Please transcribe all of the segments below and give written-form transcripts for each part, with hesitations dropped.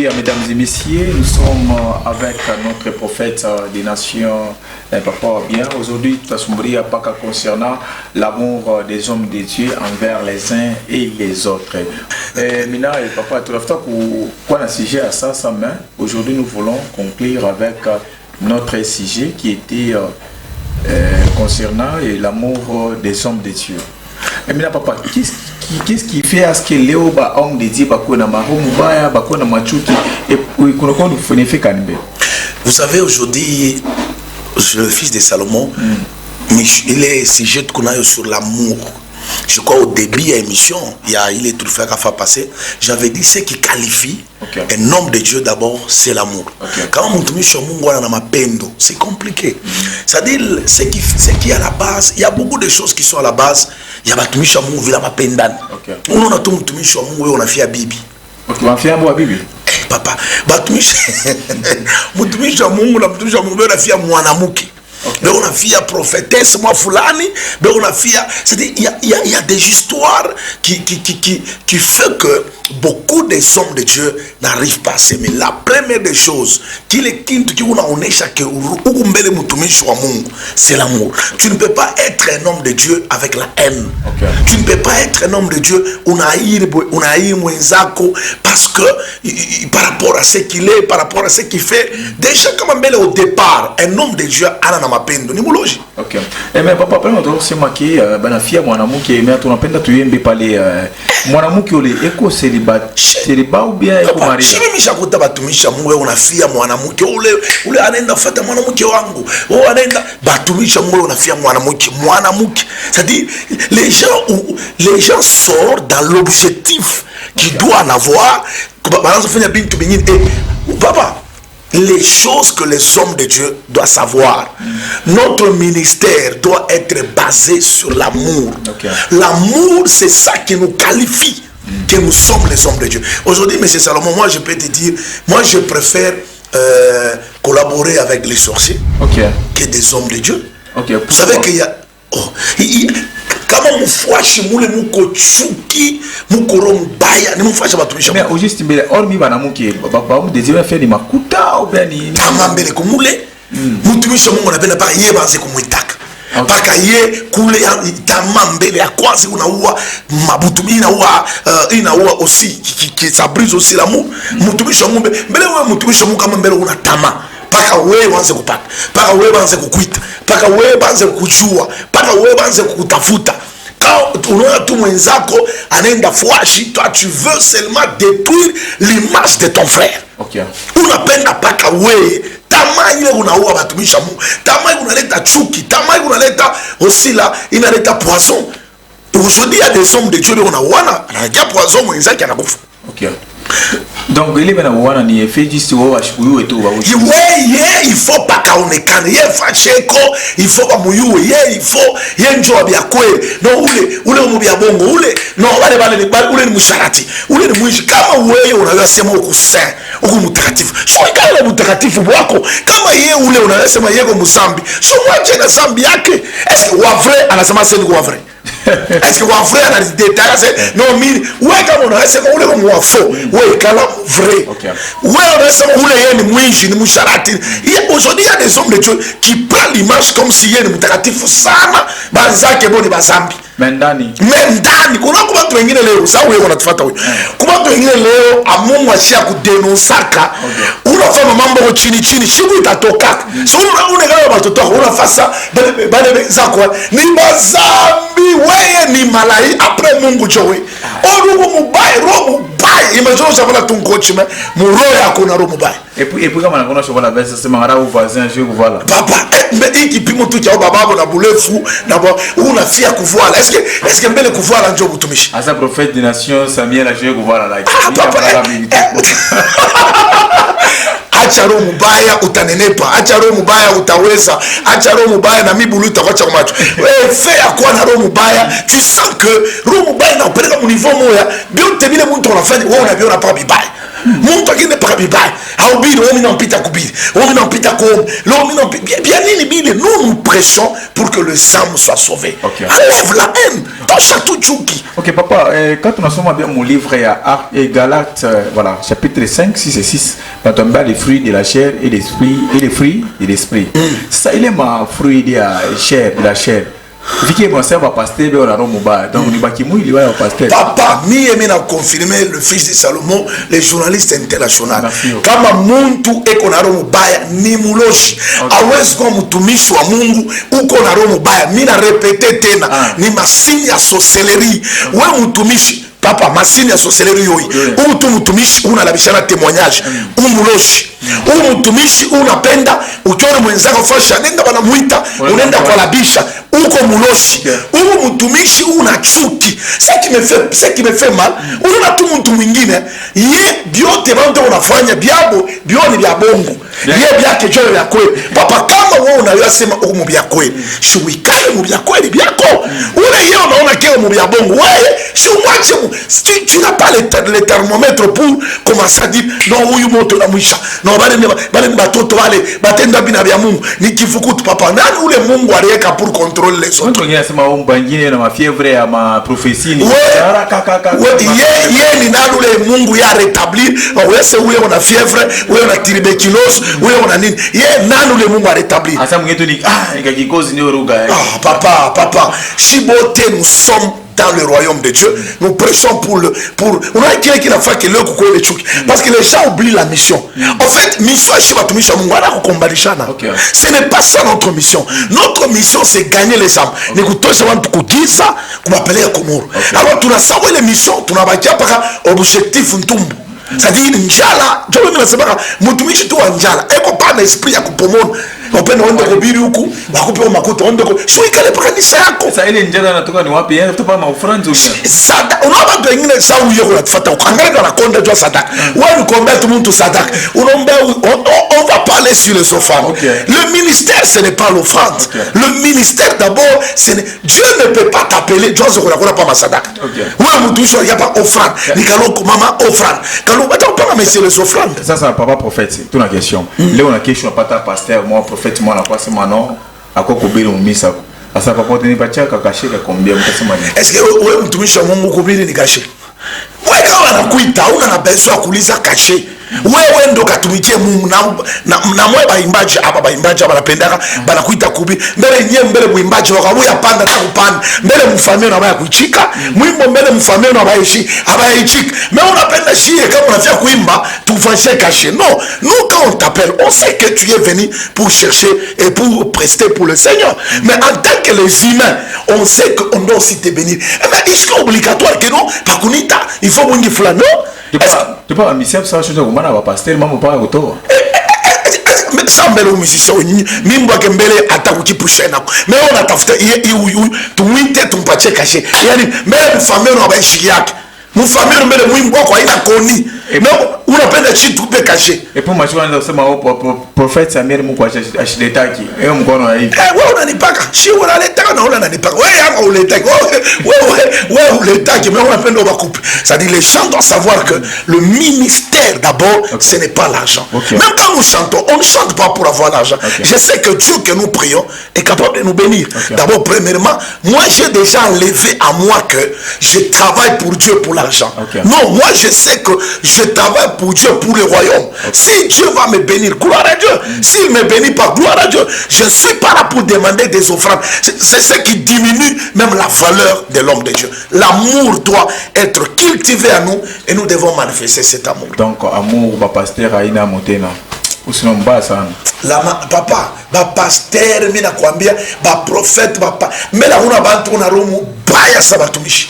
Oui, mesdames et messieurs, nous sommes avec notre prophète des nations, Papa bien. Aujourd'hui, tu as sombré à Paka concernant l'amour des hommes de Dieu envers les uns et les autres. Mina et Papa, tu as fait quoi un sujet à ça, sa main. Aujourd'hui, nous voulons conclure avec notre sujet qui était concernant l'amour des hommes de Dieu. Mina Papa, qu'est-ce qui fait à ce que Léo ba homme de Dieu bakona mahomu baya bakona machuki et kunoko nous fait kanbe. Vous savez aujourd'hui le fils de Salomon il est sujet qu'on a sur l'amour. Je crois au début de l'émission, il est tout fait qu'à faire passer. J'avais dit ce qui qualifie un homme de Dieu d'abord, c'est l'amour. Quand on tombe sur c'est compliqué. C'est-à-dire, ce qui est à la base, il y a beaucoup de choses qui sont à la base. Il y a des gens qui sont à la pendan. On a tout sur on a fait à Bibi. On a fait à Bibi. Papa, on a fait à Mouanamuki. Mais on a fait à prophétesse, moi Fulani, mais on a fait à... C'est-à-dire, il y a des histoires qui fait que beaucoup des hommes de Dieu n'arrivent pas à s'aimer. La première des choses, c'est l'amour. Tu ne peux pas être un homme de Dieu avec la haine. Tu ne peux pas être un homme de Dieu parce que par rapport à ce qu'il est, par rapport à ce qu'il fait, déjà comme au départ, un homme de Dieu a un mapendo. Ok. Mais papa, après on c'est marqué banafia mwanamke mais tunapenda tuimbe pale mwanamke ule eko celibat ou bien eko marié. Shimi mishakuta batumisha Mungu unafia mwanamke ule anaenda fuata mwanamke wangu. Anaenda batumisha Mungu unafia mwanamke. C'est-à-dire les gens sortent dans l'objectif qu'ils doivent en avoir. Papa, les choses que les hommes de Dieu doivent savoir. Notre ministère doit être basé sur l'amour. L'amour, c'est ça qui nous qualifie, que nous sommes les hommes de Dieu. Aujourd'hui, M. Salomon, moi je peux te dire, moi je préfère collaborer avec les sorciers que des hommes de Dieu. Vous savez qu'il y a... Kama mfuashi mule muko chuki mukoro mbaya ni mfuashi batumisha. Mais juste mbele hormi banamuke baba mu désir faire ni makuta ou bien ni kama mbele kumule mutumisha Mungu anapenda paka yeye banze kumuitaka. Paka yeye kule tama mbele ya kwanza unaua mabutumi inaua aussi qui ça brise aussi l'amour. Mutumisha Mungu mbele wewe mutumisha Mungu kama mbele unatama. Paka wewe wanze kupata. Paka wewe banze kukuita. Paka wewe banze kujua. Paka wewe banze kutafuta. Quand unaona tu mwenzako anaenda fuashi, toi tu veux seulement détruire l'image de ton frère. Unapenda paka wewe tamaa ile unaua batumisha Mungu. Tamaa unaleta chuki, tamaa unaleta aussi là inaleta poison. Aujourd'hui il y a des hommes de Dieu on a wana anaja poison mwenzake anakufa. Donc il est maintenant wana ni fait juste wa shikuyu et tout ba wuti. Il faut pas kaonekane. Ye facheko, il faut pas muyue. Il faut yenjo abia kweli. No ule mubia bongo ule. No wale ni musharati. Ule ni mwishi kama wewe unaweza sema uko saint, uko mtakatifu. So ikale mtakatifu wako. Kama yeye ule unaweza sema yego musambi. So mwache na sambi yake. Est-ce que wa vrai anasema c'est quoi vrai? Est-ce que wa vrai ana détail c'est non mimi wewe kama unaweza sema ule ni wa faux. Wewe kala vrai. Wewe unaweza sema ule yeye ni mwishi ni musharati. Aujourd'hui il y a des hommes de Dieu qui prennent l'image comme si yeye ni mtakatifu sana banzake boni bazambi. Mendani kuna watu wengine leo sawa wewe unatufuata wewe. Kuna watu wengine leo amungu ashia kudenosaka unafanya mambo chini siku itatoka. So unaona watoto unafasa bale zako ni bazambi wewe ni malai après Mungu jowe. Roho mubaya imagine ushavala tunkochi mais muro yako na roho mubaya. Et puis kama nakona shokola besa sema ngara au voisin je kuvala. Papa mais ikipimo tu cha baba na bulefu na unafia kuvala. Est-ce que mbele kuvala ndio butumishi? Asa prophète des nations Samuel a je kuvala like. Acha roho mubaya utanenepa, acha roho mubaya utaweza, acha roho mubaya na mibulu itakocha kwa macho. Wewe fais quoi na roho mubaya? Tu sens que roho mubaya inapeleka mu niveau moya, biote vile mtu anafanya wewe unaviona pa bibaya. Muntu akende paka bibaya. Aubiri, omi nampita kubiri. Omi nampita komi. L'omi nampita. Bien nini bile. Nous prêchons pour que les âmes soient sauvées. Okay. Enlève la haine. Tosha tout chuki. Ok, papa, quand on a souvent bien mon livre, il y a Galates, voilà, chapitre 5, 6 et 6, quand on bat les fruits de la chair et l'esprit, et les fruits de l'esprit. Ça, il est ma fruit de la chair, Viki mon serve à pasteur, on a Romoba. Donc, il y a pasteur. Papa, mi a confirmé le fils de Salomon, les journalistes internationaux. Kama muntu eko na roho mubaya ni muloshi. Hawezi kuwa mtumishi wa Mungu uko na roho mubaya. Mimi na repete tena ni masini ya sorcellerie. Wewe mtumishi papa masini ya sorcellerie yoi. Utu mtumishi unalabishana témoignage. Umuloshi. Mtumishi unapenda uchore mwenzako fasha nenda banamuita unaenda kwa labisha uko muloshi. Mtumishi una chuki. Ce qui me fait mal, unaona tu mtu mwingine ye biote bado unafanya biabo bioni bya bongo. Ye byake joyo ya kweli. Papa kama wewe unayosema umu bya kweli, shuikale mu bya kweli byako. Ule yeye unaona kile mu bya bongo. Wewe shumwache tu n'as pas le thermomètre pour commencer à dire non huyu moto na mwisha. No bale batoto bale batenda bina bya Mungu. Nikifukutu papa nani ule Mungu aliweka pour contrôler les autres. Wengine nasema mbangine na mafievre ya maprophétie ni ye ni nani ule Mungu ya rétablir. Wewe c'est wewe una fièvre, wewe una tuberculose, wewe una nini? Ye nani ule Mungu a rétablir. Asa mwingeto ni ikakikozi ni oruga. Papa, Chibote nous sommes dans le royaume de Dieu, nous prêchons pour on a quelqu'un qui a fait que le coucou les chuki parce que les gens oublient la mission. En fait, mission chez Batumisha Mungwana kukombalishana. Ce n'est pas ça notre mission. Notre mission c'est gagner les âmes. N'écoutez ça want kukiza kumapeleka komoro. Alors tunasawa ile mission tunabakia paka objectif ntumbu. C'est-à-dire njala, je veux dire c'est pas mutumishi tu njala. Eko pas d'esprit ya kupomona. Openda wende kubiri huku bakupe makuta wende ko sio ikale paka ni sayako sasa ile njala natoka ni wapi yeye tupa maufranzi unya sada unaomba ndio ingine sawa hiyo kunafuata ukaangalia na konda jua sadaka wewe ukombe tu mtu sadaka unaomba on va parler sur les offrandes. Le ministère ce n'est pas l'offrande. Le ministère d'abord Dieu ne peut pas t'appeler Dieu zokona pas ma sadaka wewe mtu il y a pas offrande ni kaloko mama offrande kaloko bata pas mais c'est les offrandes. Ça papa prophète tu na question leo na question pata pasteur moi prophète moi na kwa sema non akoko kubiri umisa asa papa teni pachaka kashika kombia mtasema nini. Est-ce que wewe mtumishi wa Mungu kubiri ni kashe wewe kama anakuita una na besoin kuuliza kashe wewe ndo katumikie Mungu na mwe baimbaji hapa baimbaji hapa napendaka banakuita kubi mbele nyie mbele muimbaji wakabuya panda ta kupanda mbele mfamie na baya kuchika mwimbo mbele mfamie na baya ishi abayaichika mais on appelle shie kama unafia kuimba tu fais cacher. Non, nous quand on t'appelle on sait que tu es venu pour chercher et pour prester pour le Seigneur, mais en tant que les humains on sait qu'on doit aussi te bénir. Mais est-ce que obligatoire que non pakunita il faut mwingi fulani non. Tu pas mission ça chose comme na pasteur maman pas auto sambele musicien mimbo akembele atakukipusha na mais on atafuta tumwite tumpatie caché yani mbele mfamio na baishi yake mfamio mbele mwimbo kwa ina koni mais unapenda chitu pe caché et pour machwa ndio sema prophète Samuel Mungu ashidetaki hiyo mkono wa hivi wewe unanipaka si unaleta na unanipaka wewe hapa uletaki wewe uletaki mais unapenda bakupe. Ça dit les gens doivent savoir que le ministère d'abord ce n'est pas l'argent. Même quand nous chantons on ne chante pas pour avoir l'argent. Je sais que Dieu que nous prions est capable de nous bénir. D'abord premièrement moi j'ai déjà enlevé à moi que je travaille pour Dieu pour l'argent. Non, moi je sais que je travaille pour Dieu pour le royaume. Si Dieu va me bénir, gloire à Dieu. S'il me bénit pas, gloire à Dieu. Je ne suis pas là pour demander des offrandes. C'est ce qui diminue même la valeur de l'homme de Dieu. L'amour doit être cultivé à nous et nous devons manifester cet amour. Donc amour ba pasteur aina motena usinon mbaya sana papa ba pasteur mimi nakwambia ba prophète papa mela una bantu na romu baya sa batumishi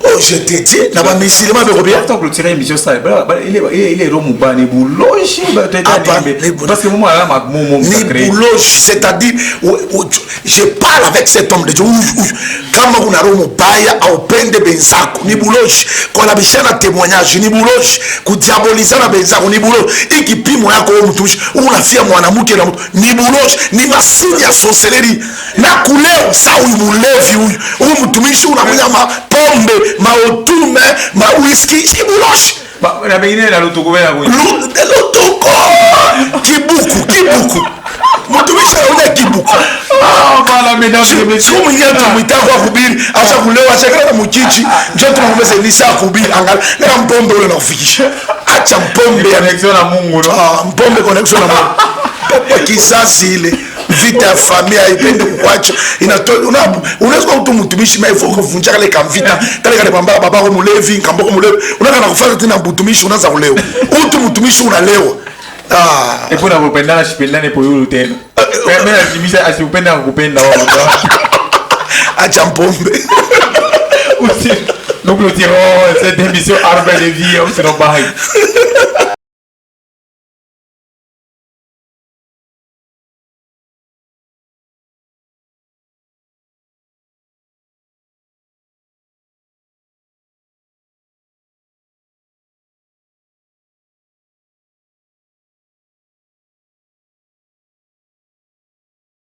oh je te dis na ba musulman be robia tant que le tirer émission ça il est romu ba ni bouloshi ba parce que moi là ni bouloshi c'est-à-dire je parle avec cet homme de Dieu kama kuna romu baya au pende benzako ni bouloshi kwa la bishana témoignage ni bouloshi kudiaboliza na benzako ni bouloshi ikipimo yako mtumishi unafia mwanamke na mtu ni bouloshi ni masini ya sorcellerie na kuleo sa ulevi huyu mtumishi unakunya pombe maotume whisky si bouloshi Ba na bengine na lutuko bela ko. Lutuko. Kibuku. Mtumishi anaona kibuku. Bala mesdames et messieurs. Siku mwingine tumwitaka kuhubiri, acha kulewa, acha kana mchichi, njoo tunamwambia ni saa kuhubiri angalia. Na mpombe ule nakufikisha. Acha mpombe ya connexion na Mungu no. Mpombe connexion na Mungu. Kwa kizazi ile vita ya familia haipende kukwacho unaweza kuwa mtumishi maifu kuvunja kale kamvita kale pambala baba ko mulevi kamboko mulevi unaka na kufuata tena mtumishi unaanza kulewa mtumishi unalewa epo na kupendana shipendane po yulu tena mimi najimisha asipenda kukupenda wao acha mpombe aussi donc le tiro cette émission arbre de vie on se